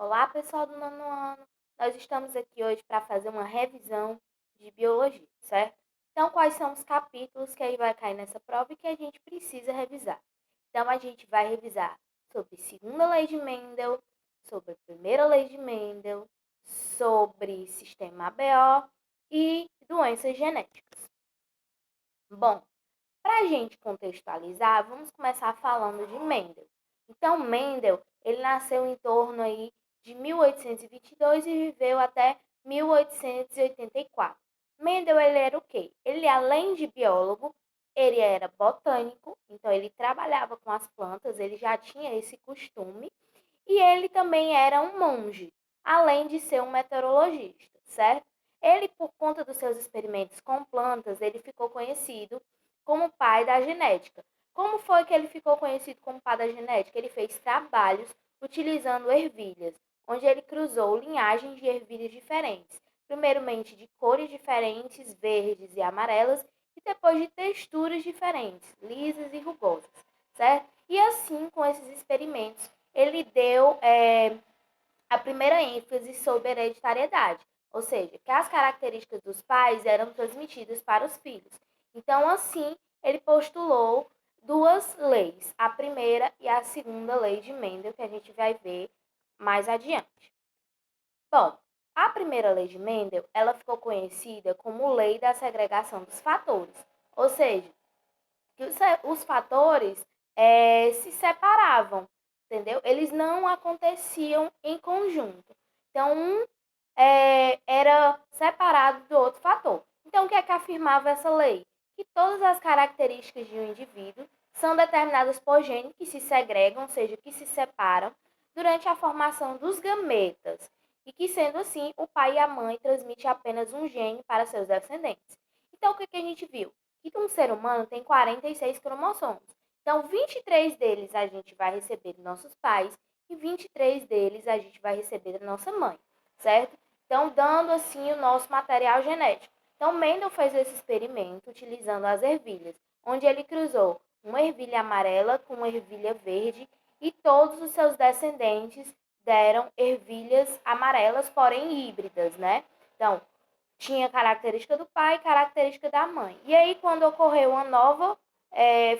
Olá, pessoal do nono ano. Nós estamos aqui hoje para fazer uma revisão de biologia, certo? Então, quais são os capítulos que aí vai cair nessa prova e que a gente precisa revisar? Então, a gente vai revisar sobre segunda lei de Mendel, sobre primeira lei de Mendel, sobre sistema ABO e doenças genéticas. Bom, para a gente contextualizar, vamos começar falando de Mendel. Então, Mendel, ele nasceu em torno aí de 1822 e viveu até 1884. Mendel, ele era o quê? Ele, além de biólogo, ele era botânico, então ele trabalhava com as plantas, ele já tinha esse costume, e ele também era um monge, além de ser um meteorologista, certo? Ele, por conta dos seus experimentos com plantas, ele ficou conhecido como pai da genética. Como foi que ele ficou conhecido como pai da genética? Ele fez trabalhos utilizando ervilhas, onde ele cruzou linhagens de ervilhas diferentes, primeiramente de cores diferentes, verdes e amarelas, e depois de texturas diferentes, lisas e rugosas, certo? E assim, com esses experimentos, ele deu a primeira ênfase sobre hereditariedade, ou seja, que as características dos pais eram transmitidas para os filhos. Então, assim, ele postulou duas leis, a primeira e a segunda lei de Mendel, que a gente vai ver mais adiante. Bom, a primeira lei de Mendel, ela ficou conhecida como lei da segregação dos fatores, ou seja, que os fatores se separavam, entendeu? Eles não aconteciam em conjunto. Então, um era separado do outro fator. Então, o que é que afirmava essa lei? Que todas as características de um indivíduo são determinadas por gene que se segregam, ou seja, que se separam, durante a formação dos gametas. E que, sendo assim, o pai e a mãe transmitem apenas um gene para seus descendentes. Então, o que a gente viu? Que um ser humano tem 46 cromossomos. Então, 23 deles a gente vai receber dos nossos pais e 23 deles a gente vai receber da nossa mãe, certo? Então, dando assim o nosso material genético. Então, Mendel fez esse experimento utilizando as ervilhas, onde ele cruzou uma ervilha amarela com uma ervilha verde e todos os seus descendentes deram ervilhas amarelas, porém híbridas, né? Então, tinha característica do pai e característica da mãe. E aí, quando ocorreu uma nova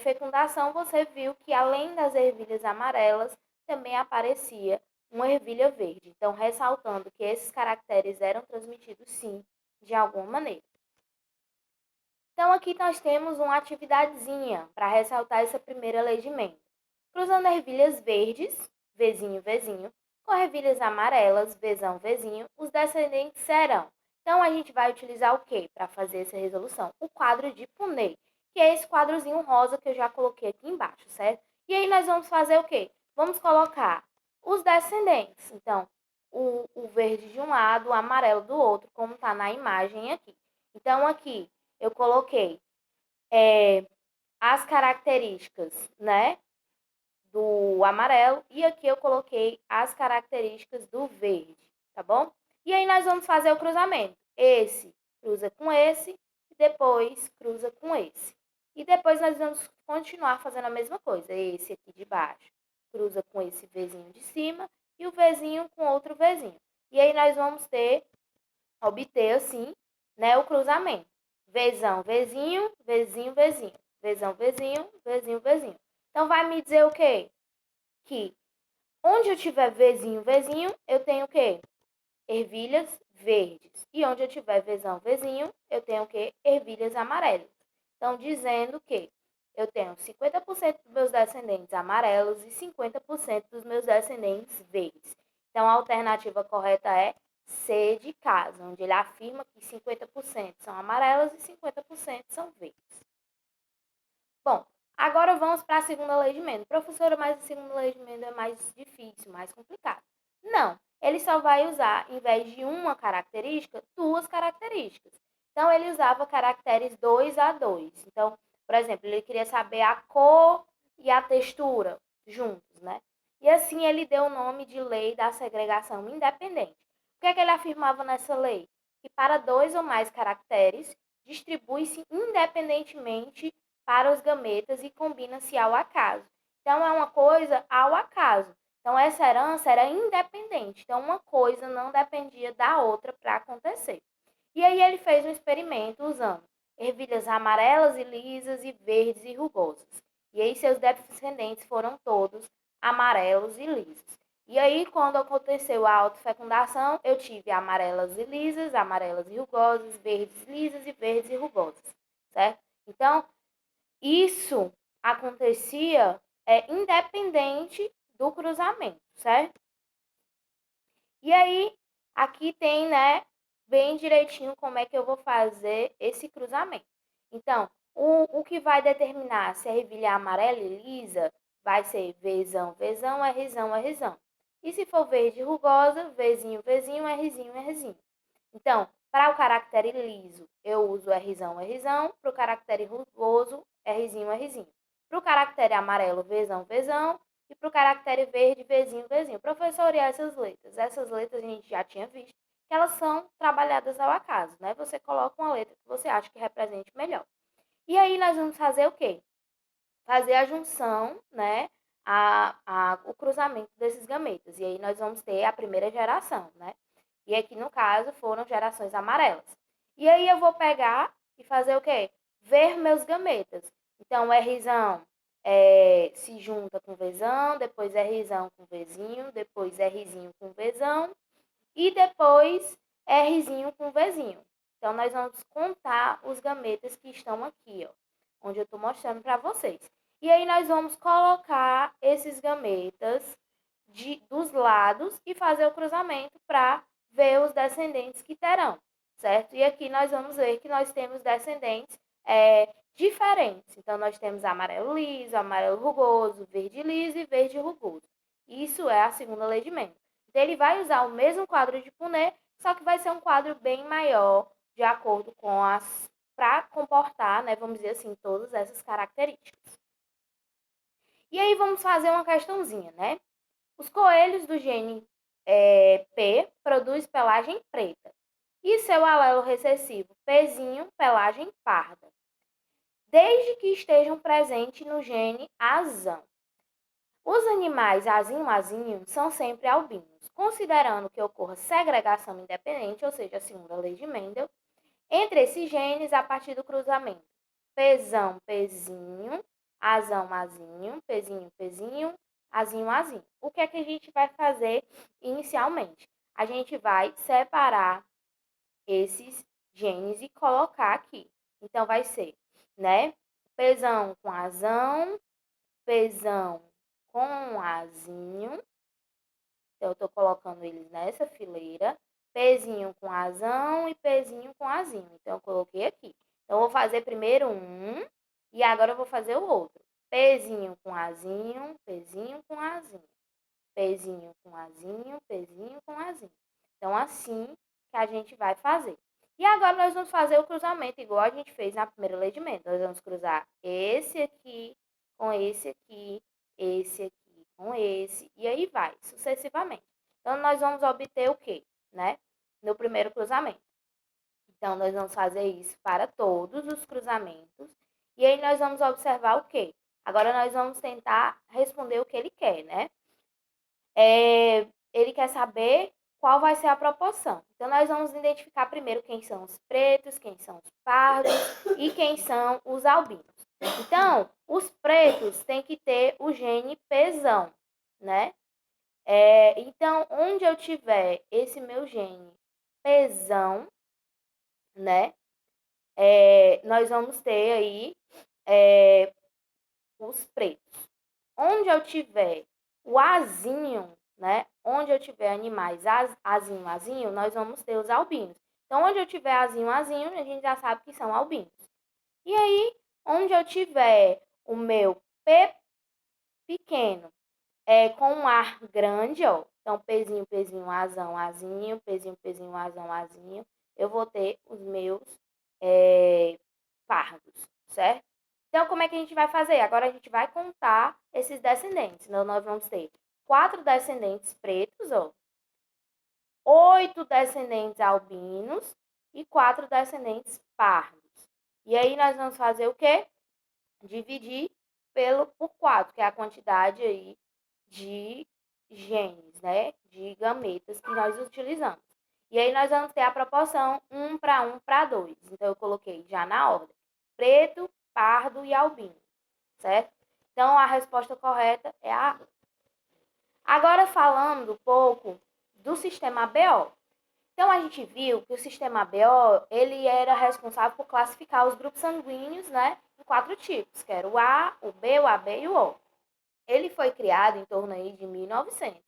fecundação, você viu que além das ervilhas amarelas, também aparecia uma ervilha verde. Então, ressaltando que esses caracteres eram transmitidos, sim, de alguma maneira. Então, aqui nós temos uma atividadezinha para ressaltar essa primeira lei de Mendel. Cruzando ervilhas verdes, Vzinho, Vzinho, com ervilhas amarelas, Vzão, Vzinho, os descendentes serão. Então, a gente vai utilizar o que para fazer essa resolução? O quadro de Punney, que é esse quadrozinho rosa que eu já coloquei aqui embaixo, certo? E aí, nós vamos fazer o quê? Vamos colocar os descendentes. Então, o verde de um lado, o amarelo do outro, como está na imagem aqui. Então, aqui, eu coloquei as características, né, do amarelo e aqui eu coloquei as características do verde, tá bom? E aí nós vamos fazer o cruzamento. Esse cruza com esse e depois cruza com esse. E depois nós vamos continuar fazendo a mesma coisa. Esse aqui de baixo cruza com esse Vzinho de cima e o Vzinho com outro Vzinho. E aí nós vamos obter assim, né, o cruzamento. Vzão, Vzinho, Vzinho, Vzinho. Vzão, Vzinho, Vzinho, Vzinho. Então, vai me dizer o quê? Que onde eu tiver Vzinho, Vzinho, eu tenho o quê? Ervilhas verdes. E onde eu tiver Vzão, Vzinho, eu tenho o quê? Ervilhas amarelas. Então, dizendo que eu tenho 50% dos meus descendentes amarelos e 50% dos meus descendentes verdes. Então, a alternativa correta é C de casa, onde ele afirma que 50% são amarelas e 50% são verdes. Bom, agora vamos para a segunda lei de Mendel. Professora, mas a segunda lei de Mendel é mais difícil, mais complicada. Não, ele só vai usar, em vez de uma característica, duas características. Então, ele usava caracteres 2 a 2. Então, por exemplo, ele queria saber a cor e a textura juntos, né? E assim ele deu o nome de lei da segregação independente. O que é que ele afirmava nessa lei? Que para dois ou mais caracteres, distribui-se independentemente para os gametas e combina-se ao acaso. Então, é uma coisa ao acaso. Então, essa herança era independente. Então, uma coisa não dependia da outra para acontecer. E aí ele fez um experimento usando ervilhas amarelas e lisas e verdes e rugosas. E aí seus descendentes foram todos amarelos e lisos. E aí, quando aconteceu a autofecundação, eu tive amarelas e lisas, amarelas e rugosas, verdes lisas e verdes e rugosas, certo? Então, isso acontecia independente do cruzamento, certo? E aí, aqui tem, né, bem direitinho como é que eu vou fazer esse cruzamento. Então, o que vai determinar se a ervilha é amarela e lisa vai ser Vzão, Vzão, Rzão, Rzão. E se for verde rugosa, Vzinho, Vzinho, Rzinho, Rzinho. Então, para o caractere liso, eu uso Rzão, Rzão. Para o caractere rugoso, Rzinho, Rzinho. Para o caractere amarelo, Vzão, Vzão. E para o caractere verde, Vzinho, Vzinho. Professor, e essas letras? Essas letras a gente já tinha visto que elas são trabalhadas ao acaso, né? Você coloca uma letra que você acha que represente melhor. E aí nós vamos fazer o quê? Fazer a junção, né? O cruzamento desses gametas. E aí nós vamos ter a primeira geração, né? E aqui, no caso, foram gerações amarelas. E aí eu vou pegar e fazer o quê? Ver meus gametas. Então, Rzão se junta com Vzão, depois Rzão com Vzinho, depois Rzinho com Vzão e depois Rzinho com Vzinho. Então, nós vamos contar os gametas que estão aqui, ó, onde eu estou mostrando para vocês. E aí, nós vamos colocar esses gametas dos lados e fazer o cruzamento para ver os descendentes que terão, certo? E aqui nós vamos ver que nós temos descendentes diferentes. Então, nós temos amarelo liso, amarelo rugoso, verde liso e verde rugoso. Isso é a segunda lei de Mendel. Então, ele vai usar o mesmo quadro de Punnett, só que vai ser um quadro bem maior, de acordo com para comportar, né, vamos dizer assim, todas essas características. E aí vamos fazer uma questãozinha, né? Os coelhos do gene P produzem pelagem preta. E seu alelo recessivo Pzinho, pelagem parda. Desde que estejam presentes no gene azão. Os animais azinho-azinho são sempre albinos, considerando que ocorra segregação independente, ou seja, a segunda lei de Mendel, entre esses genes a partir do cruzamento. Pzão, Pzinho, azão, azinho, Pzinho, Pzinho, azinho, azinho. O que é que a gente vai fazer inicialmente? A gente vai separar esses genes e colocar aqui. Então, vai ser, né? Pzão com azão, Pzão com azinho. Então, eu estou colocando eles nessa fileira. Pzinho com azão e Pzinho com azinho. Então, eu coloquei aqui. Então, eu vou fazer primeiro um e agora eu vou fazer o outro. Pzinho com azinho, Pzinho com azinho. Pzinho com azinho, Pzinho com azinho. Então, assim que a gente vai fazer. E agora nós vamos fazer o cruzamento, igual a gente fez na primeira lei de Mendel. Nós vamos cruzar esse aqui com esse aqui, esse aqui com esse, e aí vai, sucessivamente. Então, nós vamos obter o quê? Né? No primeiro cruzamento. Então, nós vamos fazer isso para todos os cruzamentos. E aí, nós vamos observar o quê? Agora, nós vamos tentar responder o que ele quer, né? Ele quer saber qual vai ser a proporção. Então, nós vamos identificar primeiro quem são os pretos, quem são os pardos e quem são os albinos. Então, os pretos têm que ter o gene Pzão, né? Então, onde eu tiver esse meu gene Pzão, né? Nós vamos ter aí os pretos. Onde eu tiver o azinho, né? Onde eu tiver animais azinho, azinho, nós vamos ter os albinos. Então, onde eu tiver azinho, azinho, a gente já sabe que são albinos. E aí, onde eu tiver o meu P pequeno, com um ar grande, ó. Então, pezinho, pezinho, azão, azinho, pezinho, pezinho, azão, azinho. Eu vou ter os meus pardos, certo? Então, como é que a gente vai fazer? Agora a gente vai contar esses descendentes. Então, nós vamos ter 4 descendentes pretos, ó, 8 descendentes albinos e 4 descendentes pardos. E aí, nós vamos fazer o quê? Dividir por 4, que é a quantidade aí de genes, né? De gametas que nós utilizamos. E aí nós vamos ter a proporção 1 para 1 para 2. Então, eu coloquei já na ordem: preto, pardo e albino, certo? Então, a resposta correta é a A. Agora, falando um pouco do sistema ABO. Então, a gente viu que o sistema ABO, ele era responsável por classificar os grupos sanguíneos, né, em 4 tipos, que era o A, o B, o AB e o O. Ele foi criado em torno aí de 1900,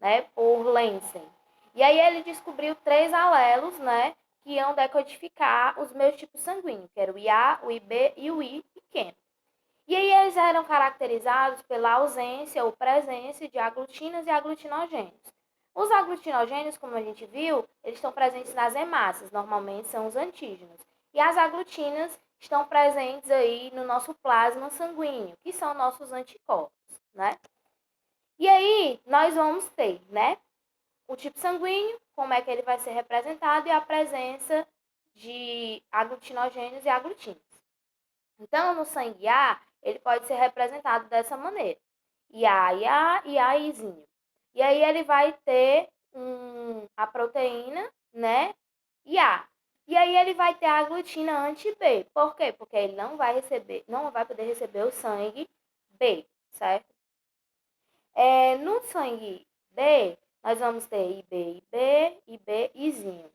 né, por Lensen. E aí ele descobriu 3 alelos, né, que iam decodificar os meus tipos sanguíneos, que era o IA, o IB e o I pequeno. E aí eles eram caracterizados pela ausência ou presença de aglutinas e aglutinogênios. Os aglutinogênios, como a gente viu, eles estão presentes nas hemácias, normalmente são os antígenos. E as aglutinas estão presentes aí no nosso plasma sanguíneo, que são nossos anticorpos, né? E aí nós vamos ter, né, o tipo sanguíneo, como é que ele vai ser representado e a presença de aglutinogênios e aglutinas. Então, no sangue A, ele pode ser representado dessa maneira: IA e AIzinho. E aí ele vai ter a proteína, né? IA. E aí ele vai ter a aglutina anti-B. Por quê? Porque ele não vai poder receber o sangue B, certo? No sangue B, nós vamos ter IB, IB, IB, Izinho.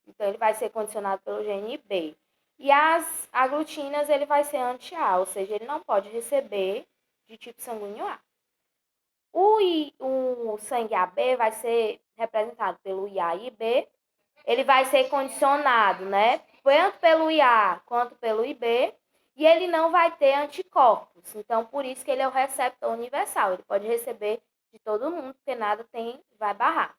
Então, ele vai ser condicionado pelo gene B. E as aglutinas, ele vai ser anti-A, ou seja, ele não pode receber de tipo sanguíneo A. O sangue AB vai ser representado pelo IA e IB. Ele vai ser condicionado, né? Tanto pelo IA quanto pelo IB. E ele não vai ter anticorpos. Então, por isso que ele é o receptor universal. Ele pode receber de todo mundo, porque nada vai barrar.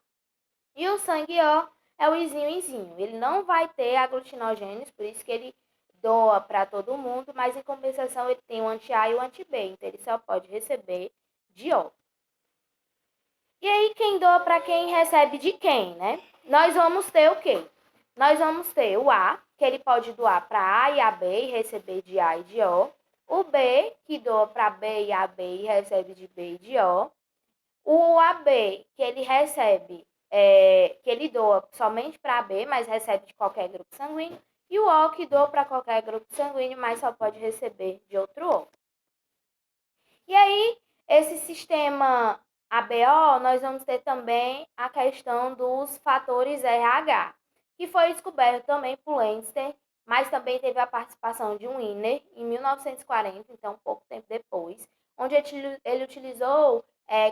E o sangue O é o Izinho. Ele não vai ter aglutinogênios, por isso que ele doa para todo mundo, mas em compensação ele tem o anti-A e o anti-B, então ele só pode receber de O. E aí quem doa para quem recebe de quem, né? Nós vamos ter o quê? Nós vamos ter o A, que ele pode doar para A e AB e receber de A e de O. O B, que doa para B e AB e recebe de B e de O. O AB, que ele recebe, que ele doa somente para AB, mas recebe de qualquer grupo sanguíneo. E o O, que doa para qualquer grupo sanguíneo, mas só pode receber de outro O. E aí, esse sistema ABO, nós vamos ter também a questão dos fatores RH, que foi descoberto também por Lenster, mas também teve a participação de Wiener em 1940, então pouco tempo depois, onde ele utilizou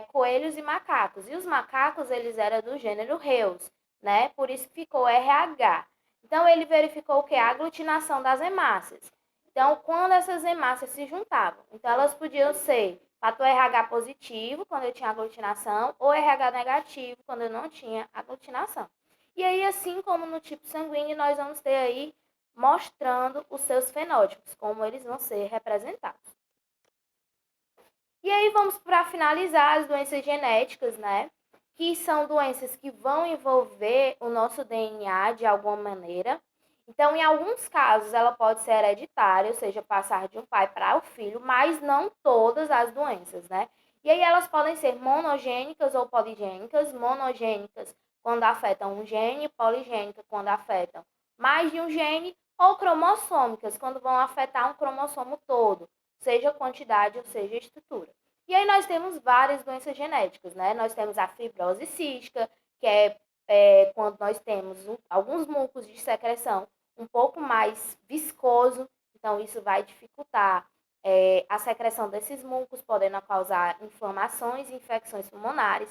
coelhos e macacos. E os macacos, eles eram do gênero Reus, né? Por isso que ficou RH. Então, ele verificou o que? A aglutinação das hemácias. Então, quando essas hemácias se juntavam, então elas podiam ser fator RH positivo, quando eu tinha aglutinação, ou RH negativo, quando eu não tinha aglutinação. E aí, assim como no tipo sanguíneo, nós vamos ter aí mostrando os seus fenótipos, como eles vão ser representados. E aí vamos para finalizar as doenças genéticas, né? Que são doenças que vão envolver o nosso DNA de alguma maneira. Então, em alguns casos, ela pode ser hereditária, ou seja, passar de um pai para o filho, mas não todas as doenças, né? E aí elas podem ser monogênicas ou poligênicas. Monogênicas quando afetam um gene, poligênica quando afetam mais de um gene, ou cromossômicas quando vão afetar um cromossomo todo, seja quantidade ou seja estrutura. E aí nós temos várias doenças genéticas, né? Nós temos a fibrose cística, que é quando nós temos alguns mucos de secreção um pouco mais viscoso, então isso vai dificultar a secreção desses mucos, podendo causar inflamações e infecções pulmonares.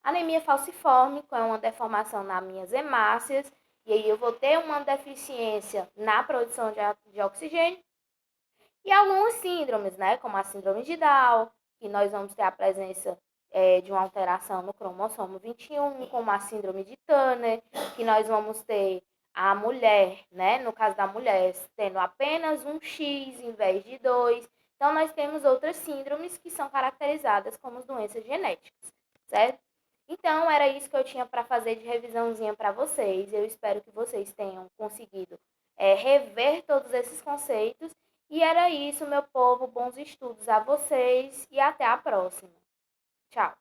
Anemia falciforme, que é uma deformação nas minhas hemácias, e aí eu vou ter uma deficiência na produção de oxigênio. E algumas síndromes, né, como a síndrome de Down, que nós vamos ter a presença de uma alteração no cromossomo 21, como a síndrome de Turner, que nós vamos ter a mulher, né, no caso da mulher, tendo apenas um X em vez de dois. Então, nós temos outras síndromes que são caracterizadas como doenças genéticas, certo? Então, era isso que eu tinha para fazer de revisãozinha para vocês. Eu espero que vocês tenham conseguido rever todos esses conceitos. E era isso, meu povo. Bons estudos a vocês e até a próxima. Tchau.